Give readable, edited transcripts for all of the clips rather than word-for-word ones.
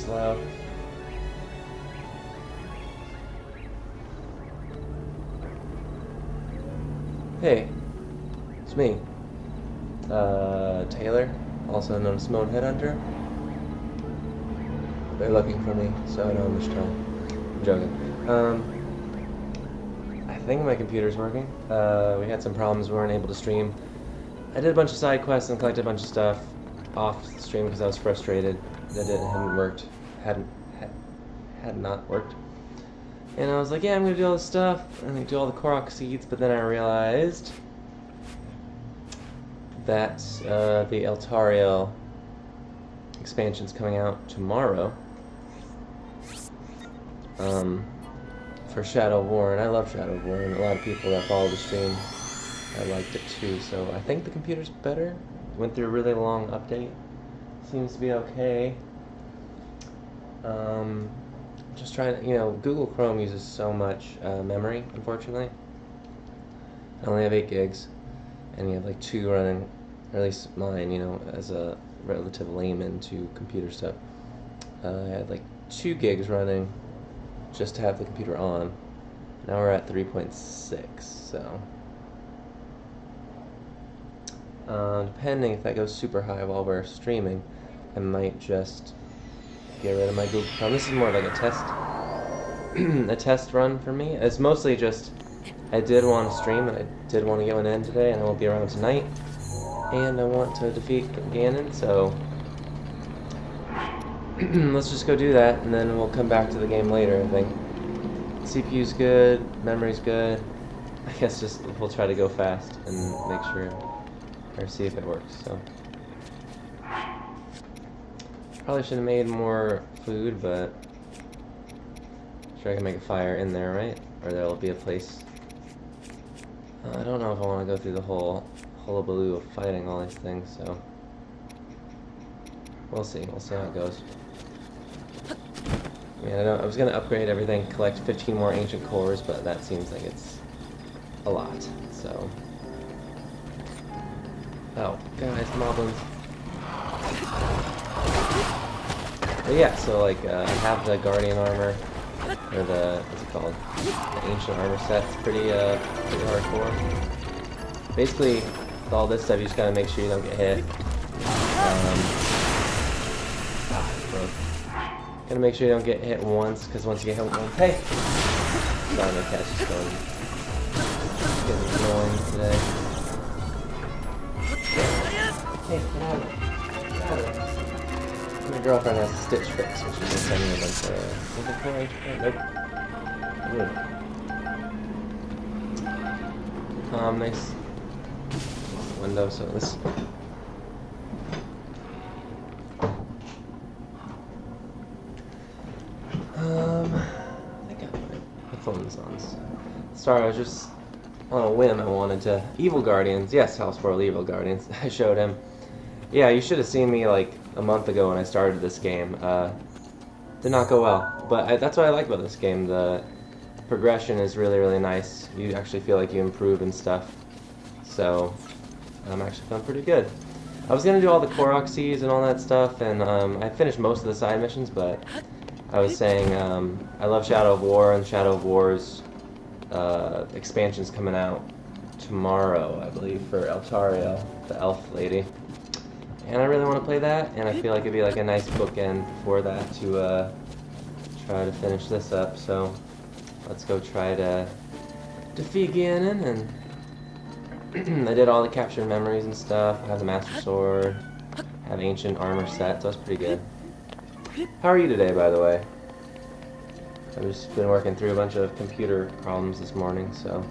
slow. Hey, it's me. Taylor, also known as Simone Headhunter. They're looking for me, so I know how much time. I'm joking. I think my computer's working. We had some problems, we weren't able to stream. I did a bunch of side quests and collected a bunch of stuff off the stream because I was frustrated that it hadn't worked. Had not worked. And I was like, yeah, I'm gonna do all this stuff. I'm gonna do all the Korok seeds, but then I realized that the Eltariel expansion's coming out tomorrow. For Shadow of War, and I love Shadow of War, and a lot of people that follow the stream, I liked it too, so I think the computer's better. Went through a really long update. Seems to be okay. Just trying to, Google Chrome uses so much memory, unfortunately. I only have 8 gigs, and you have like 2 running, or at least mine, as a relative layman to computer stuff. I had like 2 gigs running just to have the computer on. Now we're at 3.6, so depending if that goes super high while we're streaming, I might just get rid of my Google Chrome. This is more like a test a test run for me. It's mostly just I did want to stream and I did want to get one in today, and I won't be around tonight, and I want to defeat Ganon, so let's just go do that, and then we'll come back to the game later, I think. CPU's good, memory's good. I guess just we'll try to go fast and make sure, or see if it works, so. Probably should have made more food, but I'm sure I can make a fire in there, right? Or there'll be a place. I don't know if I want to go through the whole hullabaloo of fighting all these things, so. We'll see how it goes. Yeah, I was gonna upgrade everything, collect 15 more ancient cores, but that seems like it's a lot, so. Oh, guys, moblins. But yeah, so like, I have the Guardian armor, or what's it called? The ancient armor set. It's pretty hardcore. Basically, with all this stuff, you just gotta make sure you don't get hit. Gotta make sure you don't get hit once, because once you get hit once, hey! Sorry, my cat's just going. Getting annoying today. Hey, get out of it. Get out of it. My girlfriend has a Stitch Fix, which is sending a bunch of... Nope. Good. Nice window, so this... I think I have my headphones on. Sorry, I was just on a whim. I wanted to... Evil Guardians. Yes, Houseworld Evil Guardians. I showed him. Yeah, you should have seen me like a month ago when I started this game. Did not go well, but that's what I like about this game. The progression is really, really nice. You actually feel like you improve and stuff. So, I'm actually feeling pretty good. I was going to do all the Korok seeds and all that stuff, and I finished most of the side missions, but I was saying I love Shadow of War, and Shadow of War's expansion's coming out tomorrow, I believe, for Eltariel, the elf lady. And I really want to play that, and I feel like it'd be like a nice bookend for that to try to finish this up. So let's go try to defeat Ganon, and I did all the captured memories and stuff. I have the Master Sword, I have ancient armor set, so that's pretty good. How are you today, by the way? I've just been working through a bunch of computer problems this morning, so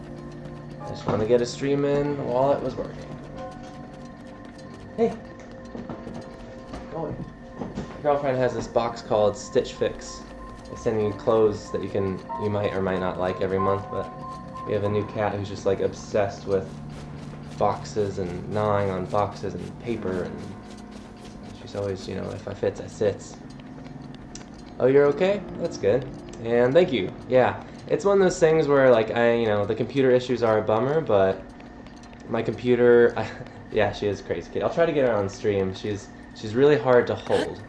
I just want to get a stream in while it was working. Hey! Go away. My girlfriend has this box called Stitch Fix. They send you clothes that you might or might not like every month, but we have a new cat who's just like obsessed with boxes and gnawing on boxes and paper, and she's always, if I fits, I sits. Oh, you're okay? That's good. And thank you. Yeah, it's one of those things where like the computer issues are a bummer, but my computer, yeah, she is a crazy kid. I'll try to get her on stream. She's really hard to hold.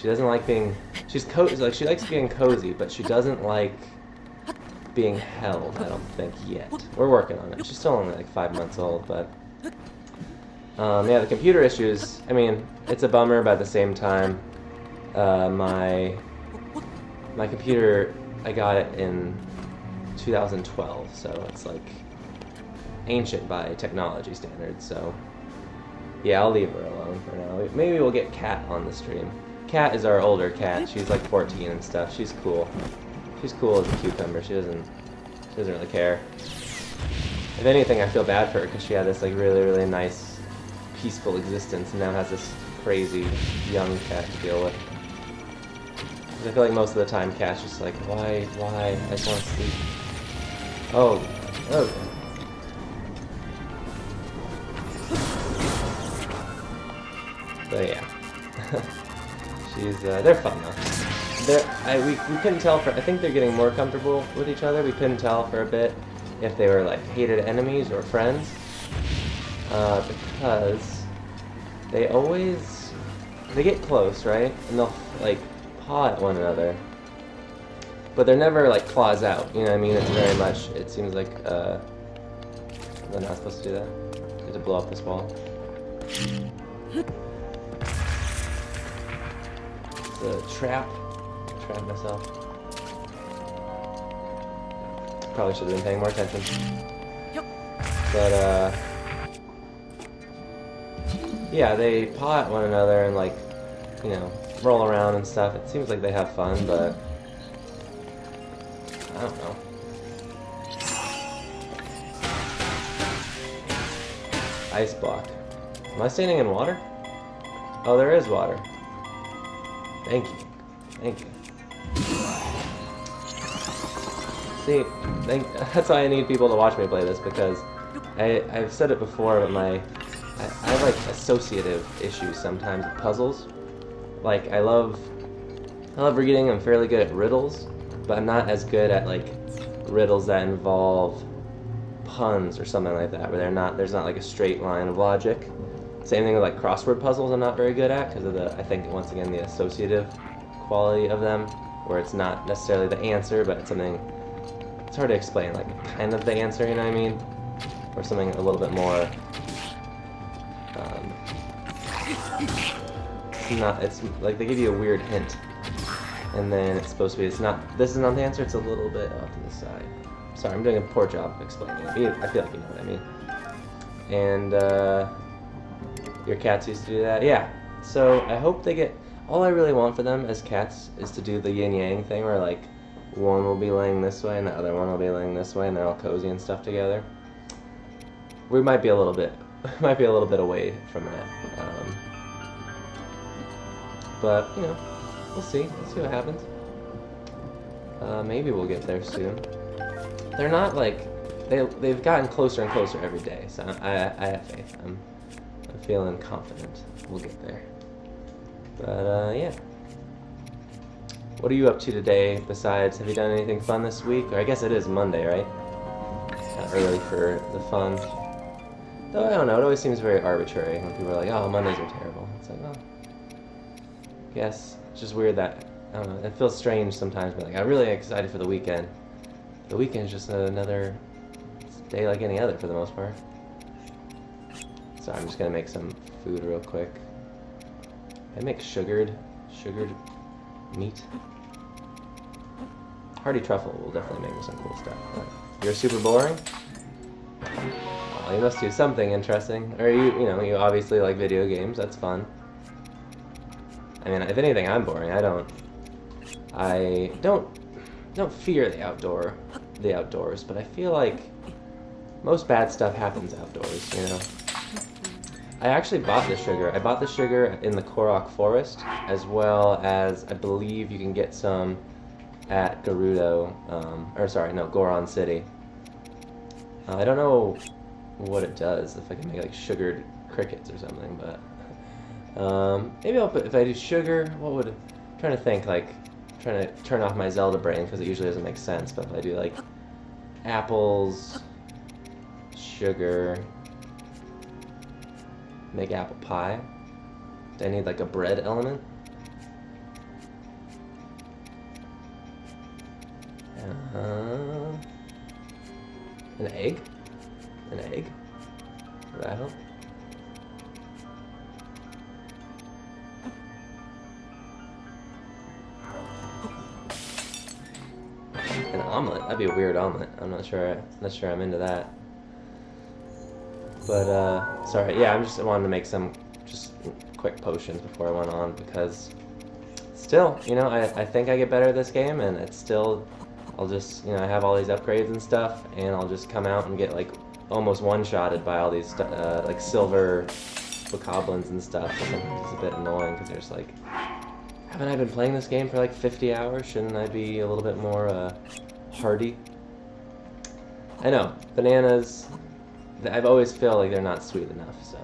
She doesn't like being... She's like, she likes being cozy, but she doesn't like being held, I don't think, yet. We're working on it. She's still only like 5 months old, but... yeah, the computer issues, I mean, it's a bummer, but at the same time, my computer, I got it in 2012, so it's like ancient by technology standards, so yeah, I'll leave her alone for now. Maybe we'll get Kat on the stream. Kat is our older cat. She's like 14 and stuff. She's cool. She's cool as a cucumber. She doesn't really care. If anything, I feel bad for her because she had this like really nice, peaceful existence, and now has this crazy young cat to deal with. I feel like most of the time, Kat's just like, why? I just want to sleep. Oh. But yeah, they're fun though. We couldn't tell I think they're getting more comfortable with each other. We couldn't tell for a bit if they were like hated enemies or friends, because they get close, right? And they'll like paw at one another, but they're never like claws out. You know what I mean? It's very much. It seems like they're not supposed to do that. You have to blow up this wall. The trap myself. Probably should have been paying more attention. But yeah, they paw at one another and like, you know, roll around and stuff. It seems like they have fun, but I don't know. Ice block. Am I standing in water? Oh, there is water. Thank you. See, that's why I need people to watch me play this, because I've said it before, but I have like associative issues sometimes with puzzles. Like I love reading. I'm fairly good at riddles, but I'm not as good at like riddles that involve puns or something like that, where there's not like a straight line of logic. Same thing with like crossword puzzles. I'm not very good at because of I think once again the associative quality of them, where it's not necessarily the answer, but it's something. It's hard to explain, like kind of the answer, you know what I mean, or something a little bit more. It's like they give you a weird hint, and then it's supposed to be. This is not the answer. It's a little bit off to the side. Sorry, I'm doing a poor job of explaining it. I feel like you know what I mean. And your cats used to do that? Yeah. So I hope they get... All I really want for them as cats is to do the yin-yang thing where like one will be laying this way and the other one will be laying this way and they're all cozy and stuff together. We might be a little bit away from that. But, you know, we'll see. We'll see what happens. Maybe we'll get there soon. They're not like... They've gotten closer and closer every day, so I have faith. I'm feeling confident we'll get there. But, yeah. What are you up to today besides, have you done anything fun this week? Or I guess it is Monday, right? Kind of early for the fun. Though, I don't know, it always seems very arbitrary when people are like, oh, Mondays are terrible. It's like, well, I guess it's just weird that, I don't know, it feels strange sometimes, but like, I'm really excited for the weekend. The weekend is just another day like any other for the most part. So I'm just gonna make some food real quick. I make sugared meat. Hearty truffle will definitely make me some cool stuff. You're super boring? Oh, you must do something interesting. Or you obviously like video games. That's fun. I mean, if anything, I'm boring. I don't fear the outdoors, but I feel like most bad stuff happens outdoors, you know. I actually bought the sugar. I bought the sugar in the Korok Forest, as well as I believe you can get some at Goron City. I don't know what it does, if I can make like sugared crickets or something, but maybe if I do sugar, I'm trying to think, like, trying to turn off my Zelda brain because it usually doesn't make sense, but if I do like apples, sugar, make apple pie. Do I need like a bread element? An egg? An egg? Would that help? An omelet? That'd be a weird omelet. I'm not sure I'm into that. But, sorry, yeah, I wanted to make some just quick potions before I went on, because still, you know, I think I get better at this game, and it's still, I'll just, you know, I have all these upgrades and stuff, and I'll just come out and get, like, almost one-shotted by all these, like, silver bokoblins and stuff. So sometimes it's a bit annoying, because they're just like, haven't I been playing this game for, like, 50 hours? Shouldn't I be a little bit more, hardy? I know, bananas, I've always felt like they're not sweet enough, so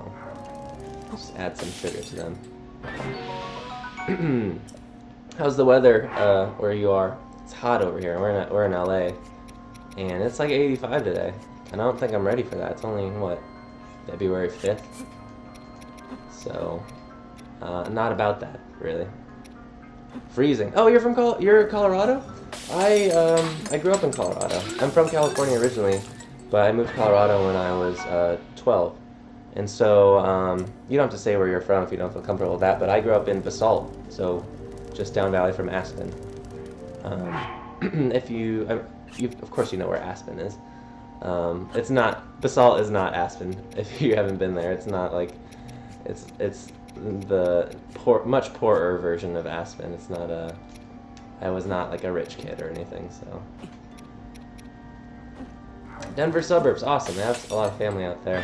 just add some sugar to them. How's the weather where you are? It's hot over here. We're in LA, and it's like 85 today, and I don't think I'm ready for that. It's only what, February 5th, so not about that really. Freezing. Oh, you're Colorado? I grew up in Colorado. I'm from California originally, but I moved to Colorado when I was 12. And so, you don't have to say where you're from if you don't feel comfortable with that, but I grew up in Basalt, so just down valley from Aspen. Of course you know where Aspen is. It's not, Basalt is not Aspen, if you haven't been there. It's not like, it's the much poorer version of Aspen. It's not I was not like a rich kid or anything, so. Denver suburbs, awesome. They have a lot of family out there.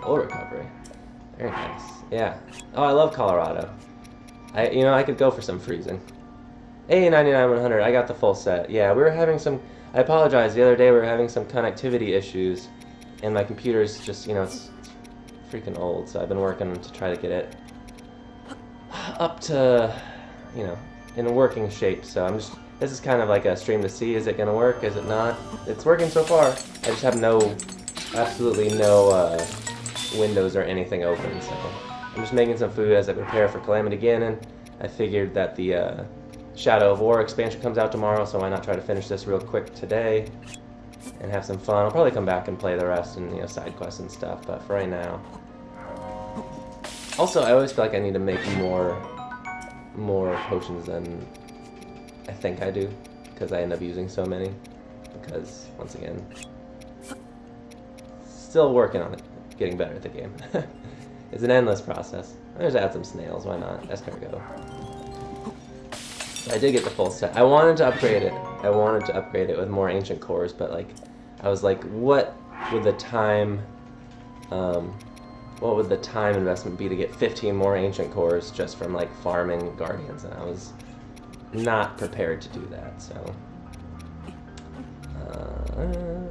Full recovery. Very nice. Yeah. Oh, I love Colorado. I could go for some freezing. A99-100, I got the full set. Yeah, we were having some, I apologize, the other day we were having some connectivity issues, and my computer's just, you know, it's freaking old, so I've been working to try to get it up to, you know, in working shape, so this is kind of like a stream to see. Is it going to work? Is it not? It's working so far. I just have absolutely no windows or anything open, so I'm just making some food as I prepare for Calamity Ganon. I figured that the Shadow of War expansion comes out tomorrow, so why not try to finish this real quick today and have some fun. I'll probably come back and play the rest and, you know, side quests and stuff, but for right now. Also, I always feel like I need to make more potions than I think I do, because I end up using so many, because, once again, still working on it, getting better at the game. It's an endless process. I'll just add some snails, why not? Escargot. I did get the full set. I wanted to upgrade it. I wanted to upgrade it with more ancient cores, but, like, I was like, what would the time investment be to get 15 more ancient cores just from, like, farming guardians? And I was not prepared to do that, so.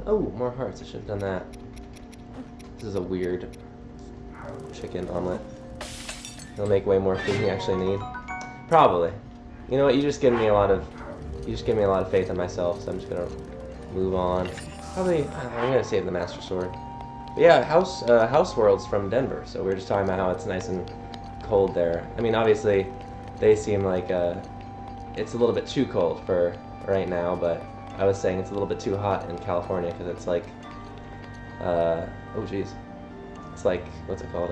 Oh, more hearts. I should have done that. This is a weird chicken omelet. It'll make way more food than you actually need. Probably. You know what? You just give me a lot of faith in myself, so I'm just gonna move on. Probably, I'm gonna save the Master Sword. But yeah, House World's from Denver, so we were just talking about how it's nice and cold there. I mean, obviously, they seem like it's a little bit too cold for right now, but I was saying it's a little bit too hot in California because it's like, oh geez, it's like, what's it called?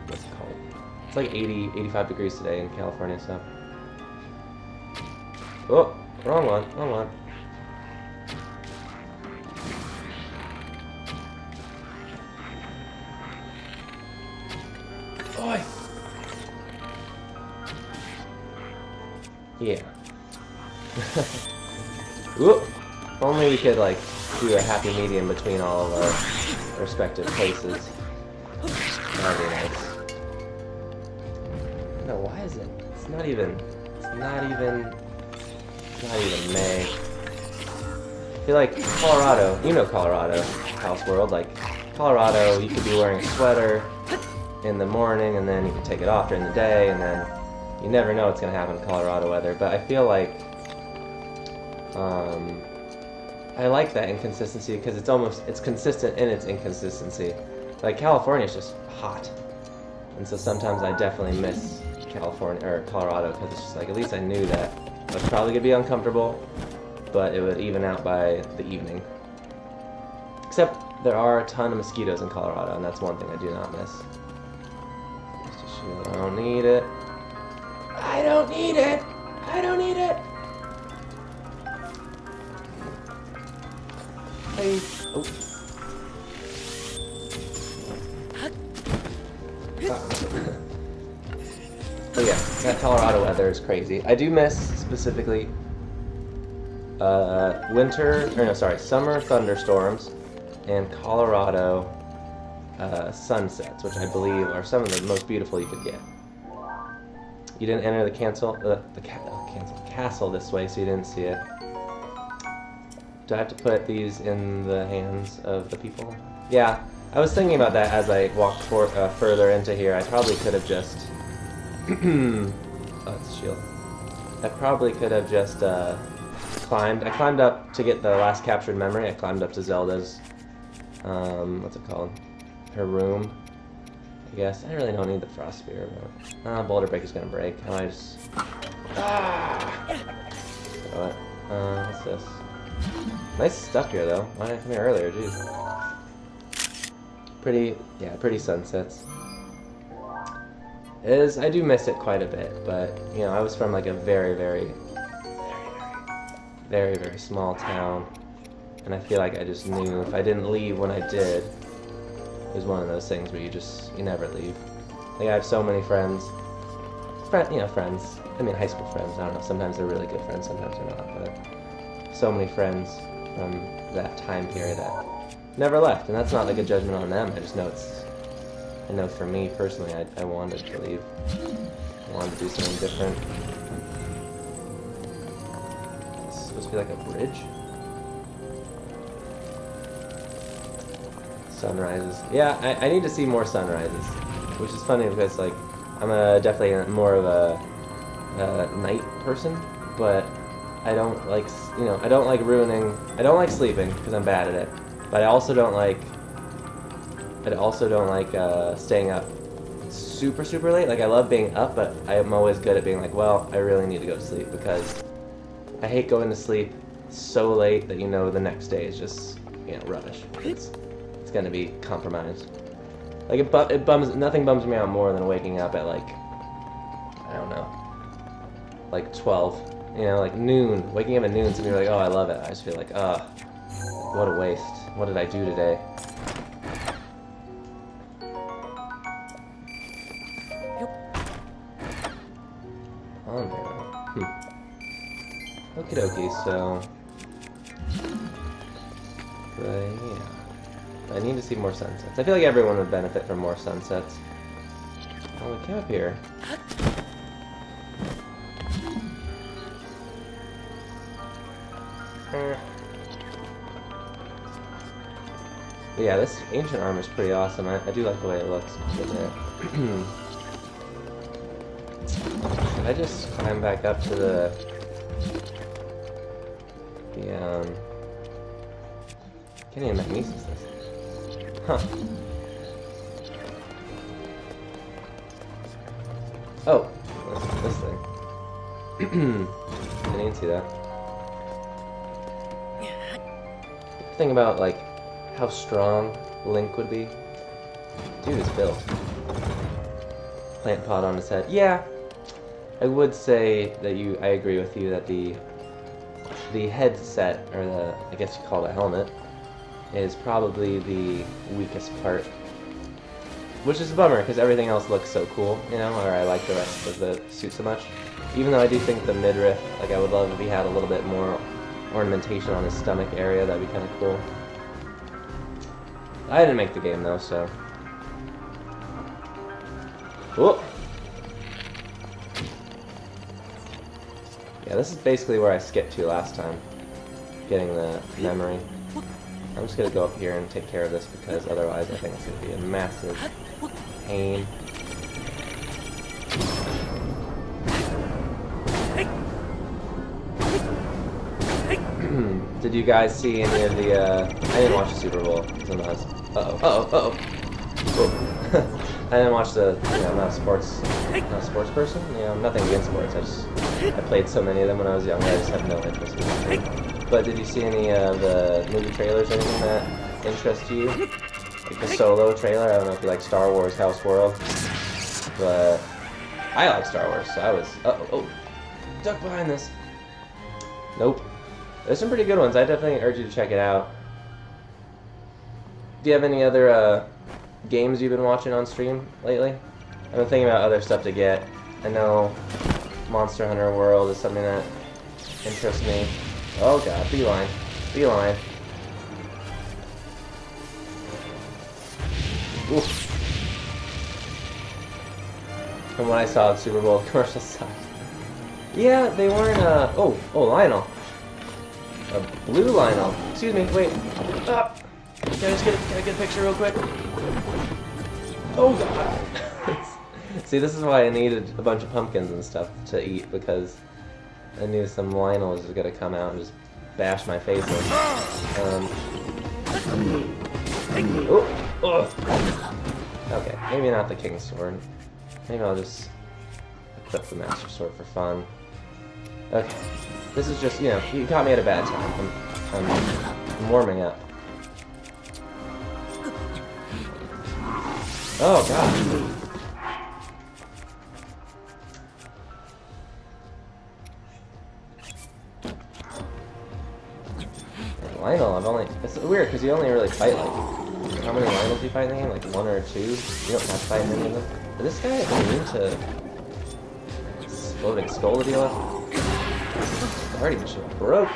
It's like 85 degrees today in California, so. Oh, wrong one. Oi! Yeah. Ooh, if only we could, like, do a happy medium between all of our respective places. That'd be nice. No, why is it? It's not even May. I feel like Colorado, you know Colorado, House World, like, Colorado, you could be wearing a sweater in the morning, and then you can take it off during the day, and then you never know what's going to happen in Colorado weather, but I feel like, I like that inconsistency, because it's consistent in its inconsistency. Like, California's just hot, and so sometimes I definitely miss California, or Colorado, because it's just like, at least I knew that I was probably going to be uncomfortable, but it would even out by the evening. Except there are a ton of mosquitoes in Colorado, and that's one thing I do not miss. Just a shield. I don't need it. I don't need it! I don't need it! Hey. Oh. But yeah, that Colorado weather is crazy. I do miss specifically summer thunderstorms and Colorado sunsets, which I believe are some of the most beautiful you could get. You didn't enter the castle this way, so you didn't see it. Do I have to put these in the hands of the people? Yeah, I was thinking about that as I walked further into here. I probably could have just... oh, it's a shield. I probably could have just climbed. I climbed up to get the last captured memory. I climbed up to Zelda's, what's it called? Her room, I guess. I really don't need the frost spear, but... Boulder Break is gonna break. How do I just... Ah! What? What's this? Nice stuff here, though. Why didn't I come here earlier? Jeez. Pretty sunsets. I do miss it quite a bit, but, you know, I was from, like, a very, very small town, and I feel like I just knew if I didn't leave when I did, it was one of those things where you never leave. Like, I have so many friends. Friends. I mean, high school friends. I don't know. Sometimes they're really good friends, sometimes they're not, but so many friends from that time period that never left, and that's not like a judgment on them. I just know I know for me personally, I wanted to leave. I wanted to do something different. It's supposed to be like a bridge. Sunrises. Yeah, I need to see more sunrises, which is funny because like I'm definitely more of a night person, but I don't like I don't like sleeping because I'm bad at it, but I also don't like staying up super late. Like I love being up, but I'm always good at being like, well, I really need to go to sleep because I hate going to sleep so late that the next day is just rubbish. It's gonna be compromised. Like nothing bums me out more than waking up at like, I don't know, like 12. Like noon. Waking up at noon, some people are like, oh, I love it. I just feel like, what a waste. What did I do today? On there. Okie dokie, so... But yeah. I need to see more sunsets. I feel like everyone would benefit from more sunsets. Oh, we came up here. But yeah, this ancient armor is pretty awesome. I do like the way it looks. Should I just climb back up to the can't even magnesis this. Huh. Oh, this thing. Didn't even see that. Think about like how strong Link would be. Dude is built. Plant pot on his head. Yeah, I would say that I agree with you that the headset, or I guess you call it a helmet, is probably the weakest part. Which is a bummer, because everything else looks so cool, or I like the rest of the suit so much. Even though I do think the midriff, like I would love if he had a little bit more ornamentation on his stomach area, that'd be kind of cool. I didn't make the game though, so... Whoa! Yeah, this is basically where I skipped to last time, getting the memory. I'm just gonna go up here and take care of this because otherwise I think it's gonna be a massive pain. Did you guys see any of the, I didn't watch the Super Bowl, so I'm not, I didn't watch I'm not a sports person, nothing against sports, I played so many of them when I was younger, I just have no interest in them. But did you see any of the movie trailers or anything that interest to you. Like the Solo trailer. I don't know if you like Star Wars House World, but I like Star Wars, so I was. Oh, duck behind this. Nope. There's some pretty good ones. I definitely urge you to check it out. Do you have any other games you've been watching on stream lately? I've been thinking about other stuff to get. I know Monster Hunter World is something that interests me. Oh god, beeline. Beeline. Oof. From what I saw of Super Bowl commercial side. Yeah, they weren't, oh, Lionel. A blue Lionel. Excuse me, wait. Ah. Can I just get a picture real quick? Oh god. See, this is why I needed a bunch of pumpkins and stuff to eat, because I knew some Lionel was gonna come out and just bash my face in. Okay, maybe not the King's Sword. Maybe I'll just equip the Master Sword for fun. Okay, this is just, you know, you caught me at a bad time. I'm warming up. Oh god. Lionel, it's weird because you only really fight like, how many Lionels do you fight in the game? Like 1 or 2? You don't have to fight many of them. But this guy immune to exploding skull to deal with. Already machine broke.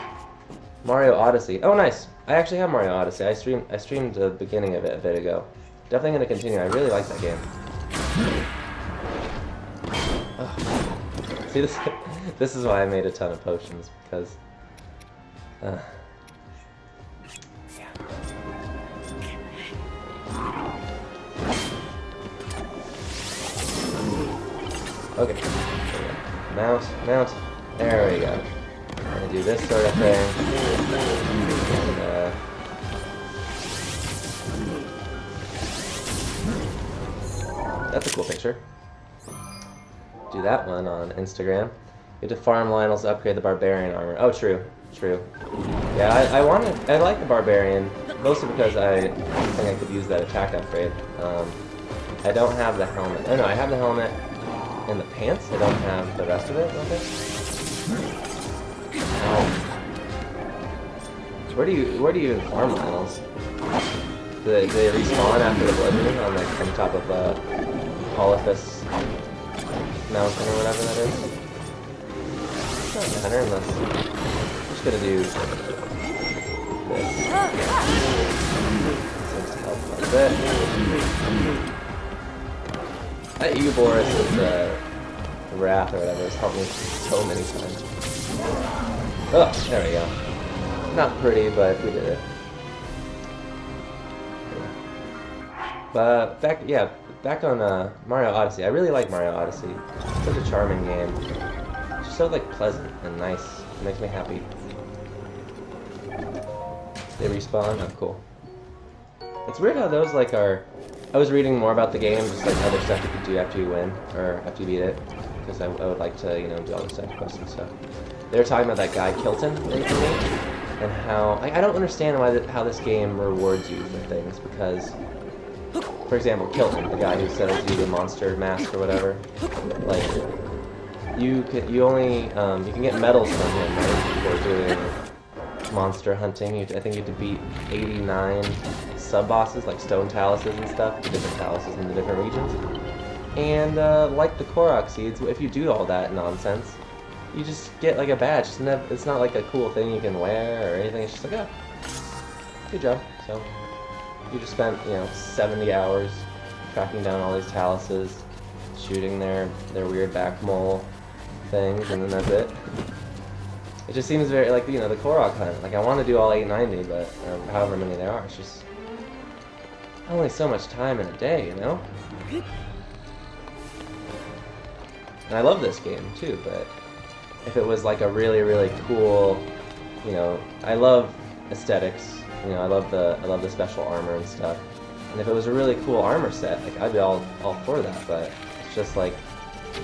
Mario Odyssey. Oh nice. I actually have Mario Odyssey. I streamed the beginning of it a bit ago. Definitely gonna continue. I really like that game. Oh. See this is why I made a ton of potions, because okay. Mount. There we go. I'm gonna do this sort of thing. And, that's a cool picture. Do that one on Instagram. You have to farm Lionels to upgrade the Barbarian armor. Oh, true. Yeah, I like the Barbarian, mostly because I think I could use that attack upgrade. I don't have the helmet. Oh no, I have the helmet and the pants. I don't have the rest of it. Okay. Oh. Where do you even farm Lionels? Do they respawn after the bludgeoning on like on top of Polyphus Mountain or whatever that is? It doesn't matter unless I'm just gonna do this. Seems to help quite a bit. That Ouroboros' wrath or whatever has helped me so many times. Oh, there we go. Not pretty, but we did it. But back on Mario Odyssey. I really like Mario Odyssey. It's such a charming game. It's just so like pleasant and nice. It makes me happy. They respawn. Oh, cool. It's weird how those like are. I was reading more about the game, just like other stuff you could do after you win or after you beat it, because I would like to, you know, do all the side quests and stuff. They were talking about that guy Kilton that you can meet, and how I don't understand how this game rewards you for things, because, for example, Kilton, the guy who sells you the monster mask or whatever, like you can get medals from him, right, for doing monster hunting. I think you have to beat 89 sub-bosses, like stone taluses and stuff, different taluses in the different regions. And like the Korok seeds, if you do all that nonsense, you just get like a badge. It's not like a cool thing you can wear or anything. It's just like, oh, good job. So you just spent, you know, 70 hours tracking down all these taluses, shooting their weird back mole things, and then that's it. It just seems very, like, you know, the Korok hunt. Like, I want to do all 890, but however many there are, it's just only so much time in a day, you know? And I love this game, too, but if it was, like, a really, really cool, you know, I love aesthetics, you know, I love the special armor and stuff. And if it was a really cool armor set, like, I'd be all for that, but it's just, like,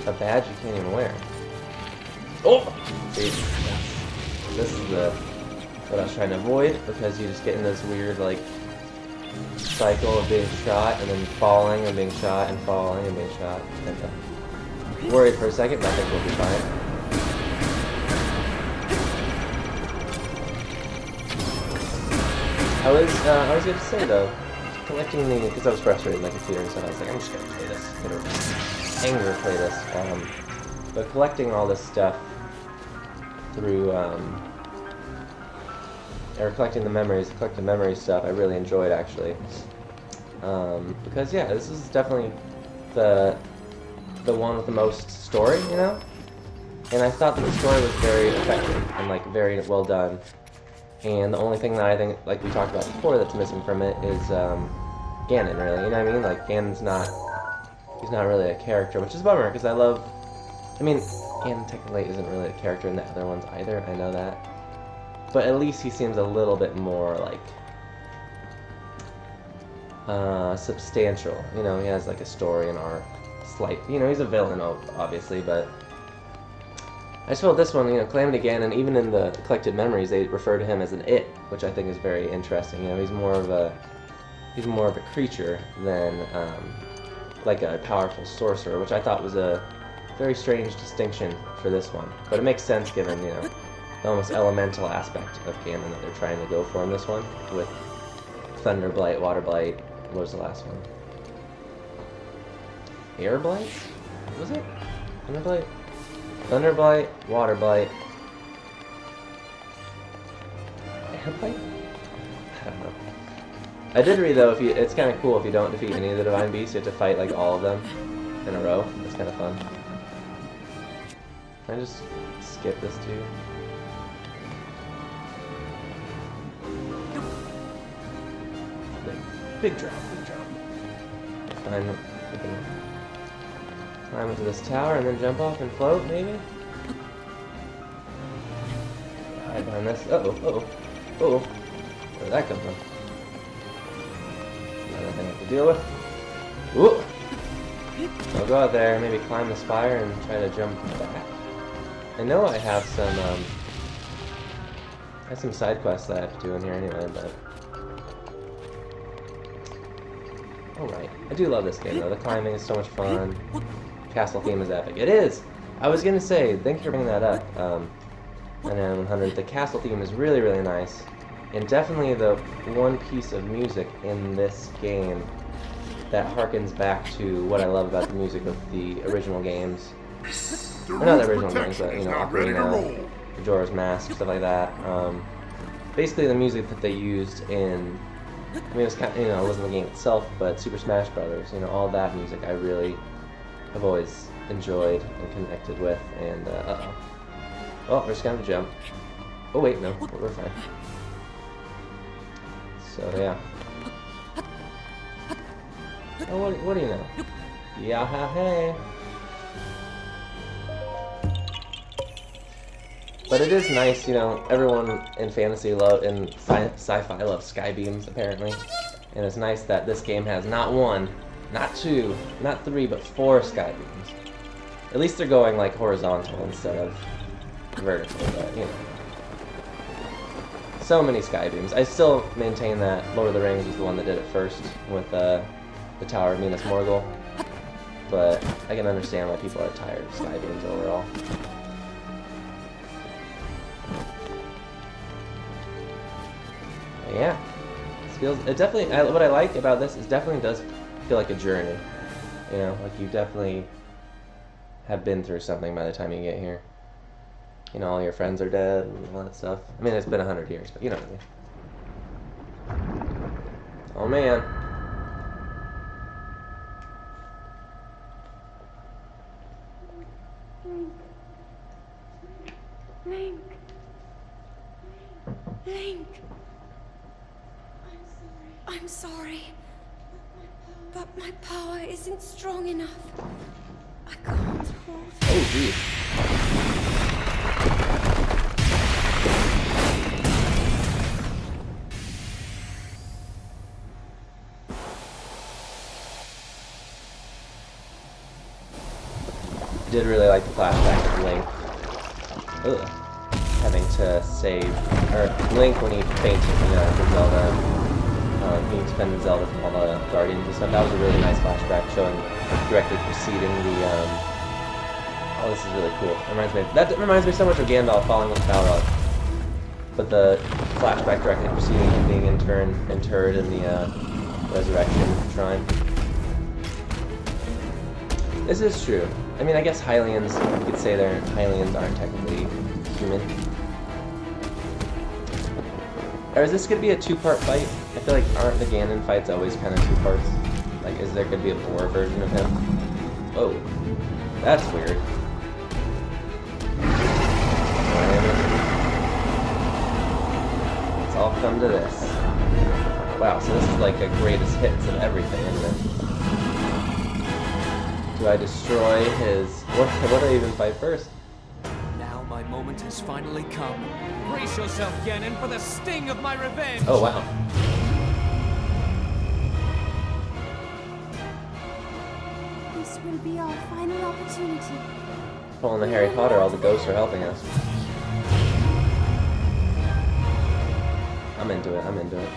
a badge you can't even wear. Oh! See? This is what I was trying to avoid, because you just get in this weird, like, cycle of being shot and then falling and being shot and falling and being shot. And worried for a second, but I think we'll be fine. I was going to say though, collecting the, because I was frustrated with my computer, so I was like, I'm just going to play this, anger play this. But collecting all this stuff through, or collecting the memories, stuff, I really enjoyed actually. Because yeah, this is definitely the one with the most story, you know? And I thought that the story was very effective and like very well done. And the only thing that I think, like we talked about before, that's missing from it is Ganon, really. You know what I mean? Like Ganon's not, he's not really a character, which is a bummer because I love. I mean, Ganon technically isn't really a character in the other ones either. I know that, but at least he seems a little bit more like substantial. You know, he has like a story and arc. Slight, you know, he's a villain, obviously, but I just felt this one, you know, Calamity Ganon, even in the collected memories, they refer to him as an it, which I think is very interesting. You know, he's more of a creature than like a powerful sorcerer, which I thought was a very strange distinction for this one. But it makes sense given, you know, the almost elemental aspect of Ganon that they're trying to go for in this one with Thunder Blight, Water Blight. What was the last one? Air Blight? Was it? Thunder Blight? Thunder Blight, Water Blight. Air Blight? I don't know. I did read though, it's kind of cool if you don't defeat any of the Divine Beasts, you have to fight like all of them in a row. It's kind of fun. Can I just skip this too? Big drop, big drop. Fine. Climb into this tower and then jump off and float, maybe? Hide behind this. Uh-oh. Where did that come from? Another thing I have to deal with. Ooh! I'll go out there, maybe climb the spire and try to jump back. I know I have some side quests that I have to do in here anyway, but alright. I do love this game though. The climbing is so much fun. Castle theme is epic. It is! I was gonna say, thank you for bringing that up, and then 100. The castle theme is really, really nice. And definitely the one piece of music in this game that harkens back to what I love about the music of the original games. Or not the original games, but, you know, Ocarina, Majora's Mask, stuff like that. Basically the music that they used in, I mean, it was kind of, you know, it wasn't the game itself, but Super Smash Brothers, you know, all that music I really have always enjoyed and connected with, and, uh-oh. Oh, we're just gonna jump. Oh, wait, no, we're fine. So, yeah. Oh, what do you know? Yeah, ha, hey. But it is nice, you know, everyone in fantasy and sci-fi loves sky beams, apparently. And it's nice that this game has not one, not two, not three, but 4 sky beams. At least they're going, like, horizontal instead of vertical, but, you know. So many sky beams. I still maintain that Lord of the Rings was the one that did it first with the Tower of Minas Morgul. But I can understand why people are tired of sky beams overall. Yeah, it definitely, what I like about this is definitely does feel like a journey. You know, like you definitely have been through something by the time you get here. You know, all your friends are dead and all that stuff. I mean, it's been 100 years, but you know what I mean. Oh man. Link. Link. I'm sorry. But my power isn't strong enough. I can't hold it. Oh, geez. I did really like the flashback of Link. Ugh. Having to save, or Link when he fainted, you know, after Zelda. he defended Zelda from all the Guardians and stuff. That was a really nice flashback showing directly preceding the. Oh, this is really cool. That reminds me so much of Gandalf falling with Balrog. But the flashback directly preceding him being interred in the Resurrection Shrine. This is true. I mean, I guess Hylians, you could say Hylians aren't technically human. Or is this going to be a two-part fight? I feel like aren't the Ganon fights always kind of two parts? Like, is there going to be a boar version of him? Oh, that's weird. Let's all come to this. Wow, so this is like a greatest hits of everything, isn't it? Do I destroy his... What do I even fight first? Now my moment has finally come. Brace yourself, Ganon, for the sting of my revenge! Oh, wow. This will be our final opportunity. Pulling the Harry Potter, all the ghosts are helping us. I'm into it, I'm into it.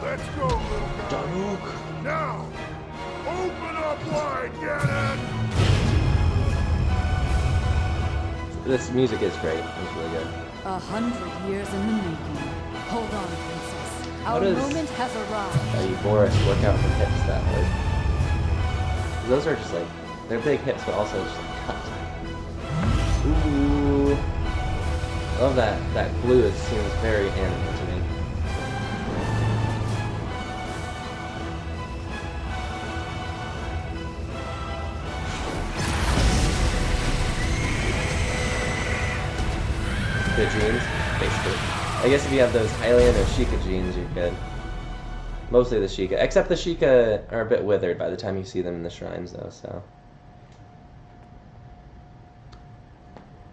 Let's go, little guy. Daruk! Now, open up wide, Ganon! This music is great, it's really good. 100 years in the making. Hold on, princess. How Our does moment has arrived. Boris work out from hips that way? Those are just like, they're big hips, but also just like cut. Ooh. I love that. That glue seems very anime to me. Good genes, basically. I guess if you have those Hylian or Sheikah genes, you're good. Mostly the Sheikah, except the Sheikah are a bit withered by the time you see them in the shrines, though. So,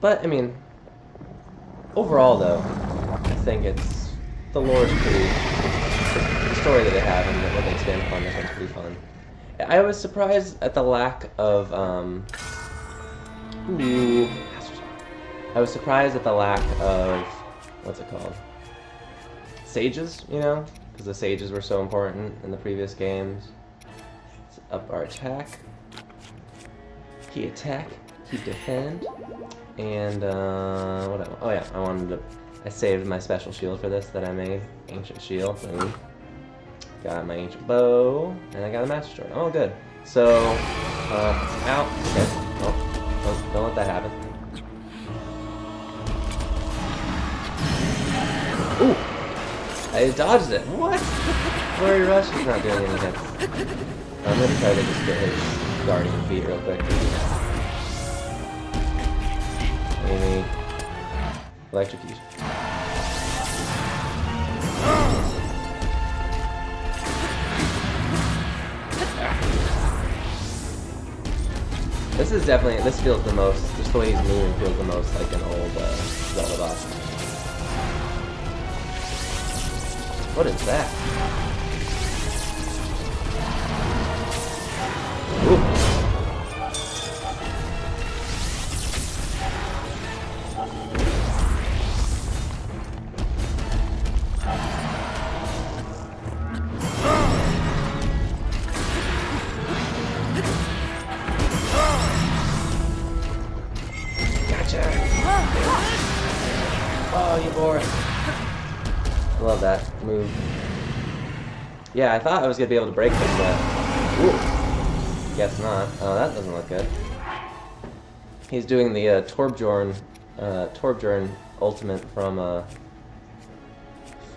but I mean, overall, though, I think it's the lore is pretty. The story that they have and what they expand upon is pretty fun. I was surprised at the lack of I was surprised at the lack of, what's it called? Sages, you know? Because the sages were so important in the previous games. Let's up our attack. Key attack, key defend. And, what else? Oh yeah, I saved my special shield for this that I made. Ancient shield, boom. Got my ancient bow, and I got a master sword. Oh, good. So, out. Okay. Oh, don't let that happen. Ooh! I dodged it. What? Flurry Rush is not doing any hits. I'm gonna try to just get his Guardian feet real quick. Amy. Electrocution. This is definitely, this feels the most, just the way he's moving feels the most like an old Zelda boss. What is that? Ooh. Gotcha! Oh, you bore. I love that move. Yeah, I thought I was gonna be able to break this, but ooh, guess not. Oh, that doesn't look good. He's doing the Torbjorn ultimate from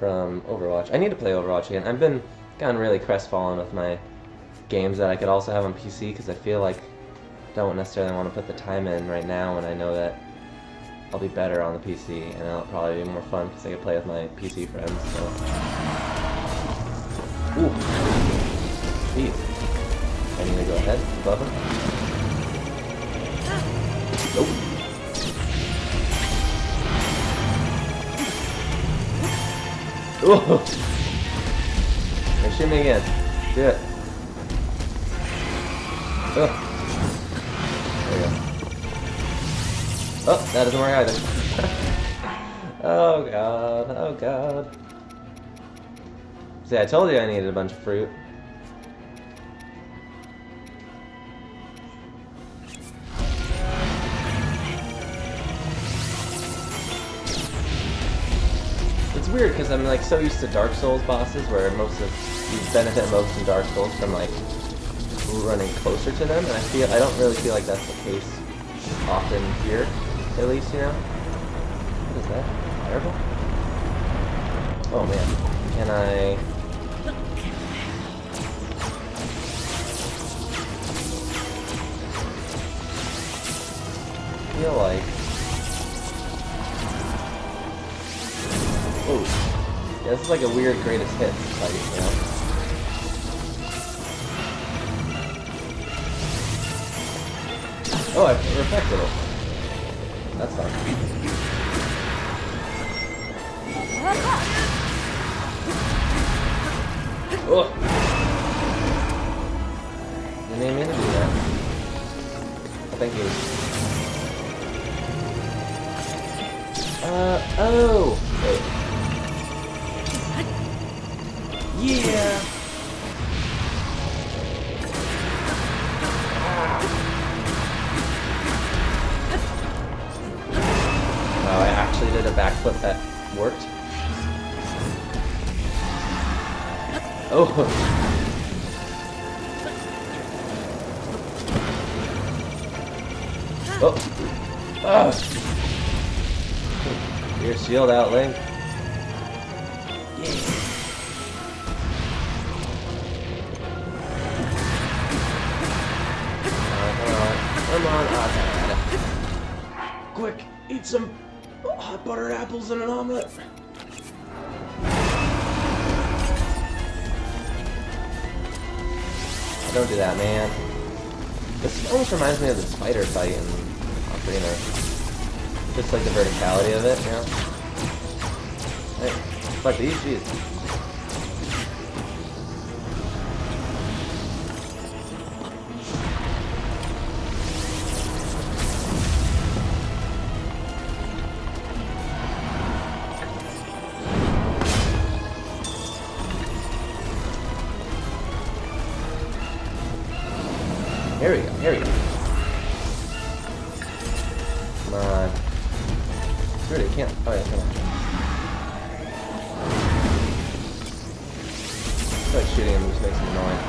Overwatch. I need to play Overwatch again. I've gotten really crestfallen with my games that I could also have on PC because I feel like I don't necessarily want to put the time in right now when I know that I'll be better on the PC, and it'll probably be more fun because I can play with my PC friends. So. Ooh. Jeez. I need to go ahead and above him. Nope. Ooh. Now shoot me again. Do it. Ugh. There we go. Oh, that doesn't work either. Oh god, oh god. See, I told you I needed a bunch of fruit. It's weird because I'm like so used to Dark Souls bosses where most of you benefit most in Dark Souls from like running closer to them, and I don't really feel like that's the case often here, at least, you know. What is that? Fireball? Oh man, can I? I feel like. Oh, yeah, this is like a weird greatest hits fight, you know. Oh, I perfected it. That's fine. Oh! You didn't mean to do that. Oh, thank you. Oh! Wait. Yeah! Oh, I actually did a backflip that worked. Oh! Oh! Oh! Your shield out, Link. Yeah. Come on. Quick, eat some hot buttered apples and an omelet. Don't do that, man. This almost reminds me of the spider fight in Ocarina. Just like the verticality of it, you know? Hey, fuck these, jeez. Here we go. Come on. Screw it, you can't. Oh yeah, come on. I feel like shooting him just makes him annoying.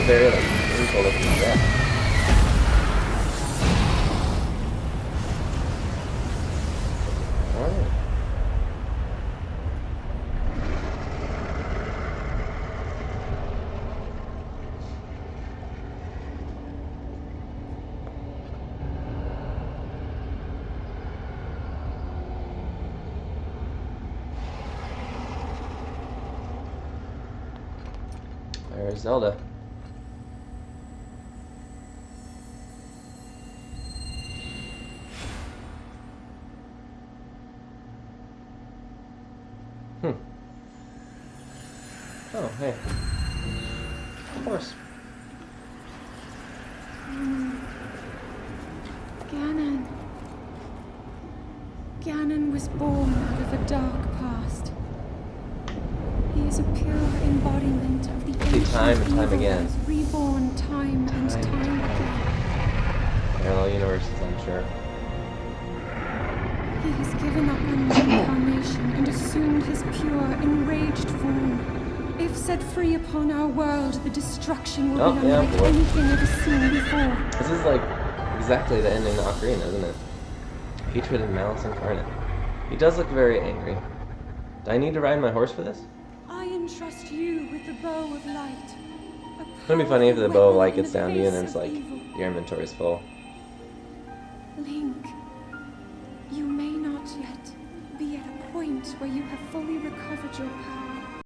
Very like painful looking death. Alright. There's Zelda. Oh, hey. Of course. Ganon. Ganon was born out of a dark past. He is a pure embodiment of the ancient time and time evil again. that is reborn time and time again. Parallel universes, I'm sure. He has given up on reincarnation and assumed his pure, enraged form. If set free upon our world, the destruction will be unlike anything ever seen before. This is like exactly the ending to Ocarina, isn't it? Hatred and malice incarnate. He does look very angry. Do I need to ride my horse for this? I entrust you with the bow of light. Wouldn't it be funny if the bow of light gets down down to you and then it's like your inventory's full? Link, you may not yet be at a point where you have fully recovered your power.